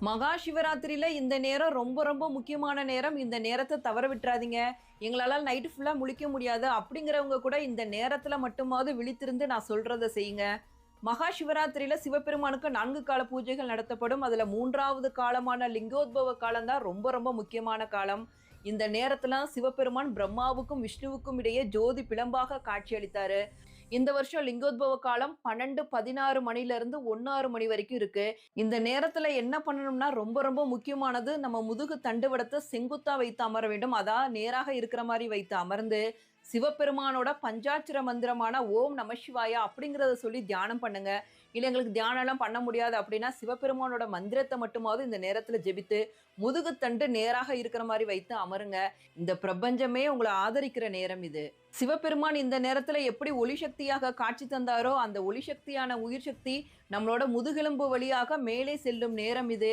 மகா சிவராத்திரியில இந்த நேரம் ரொம்ப ரொம்ப முக்கியமான நேரம். இந்த நேரத்தை தவற விட்டுறாதீங்க. எங்களால நைட்டு ஃபுல்லா முழிக்க முடியாது அப்படிங்கிறவங்க கூட இந்த நேரத்துல மட்டுமாவது விழித்திருந்து நான் சொல்றத செய்யுங்க. மகா சிவராத்திரியில சிவபெருமானுக்கு 4 கால பூஜைகள் நடத்தப்படும். அதுல 3வது காலமான லிங்கோத்பவ காலம் தான் ரொம்ப ரொம்ப முக்கியமான காலம். இந்த நேரத்துல சிவபெருமான் பிரம்மாவுக்கும் விஷ்ணுவுக்கும் இடையே ஜோதி பிளம்பாக காட்சியளித்தாரு. இந்த வருஷம் லிங்கோத்பவ காலம் 12:16 மணில இருந்து 1:06 மணி வரைக்கும் இருக்கு. இந்த நேரத்துல என்ன பண்ணணும்னா ரொம்ப ரொம்ப முக்கியமானது, நம்ம முதுகு தண்டுவடத்தை செங்குத்தா வைத்து அமர வேண்டும். அதான் நேராக இருக்கிற மாதிரி வைத்து அமர்ந்து சிவபெருமானோட பஞ்சாட்சர மந்திரமான ஓம் நம சிவாயா அப்படிங்கிறத சொல்லி தியானம் பண்ணுங்க. இல்லை எங்களுக்கு தியானம் எல்லாம் பண்ண முடியாது அப்படின்னா சிவபெருமானோட மந்திரத்தை மட்டுமாவது இந்த நேரத்துல ஜெபித்து முதுகுத்தண்டு நேராக இருக்கிற மாதிரி வைத்து அமருங்க. இந்த பிரபஞ்சமே உங்களை ஆதரிக்கிற நேரம் இது. சிவபெருமான் இந்த நேரத்துல எப்படி ஒளி சக்தியாக காட்சி தந்தாரோ அந்த ஒளி சக்தியான உயிர் சக்தி நம்மளோட முதுகெலும்பு வழியாக மேலே செல்லும் நேரம் இது.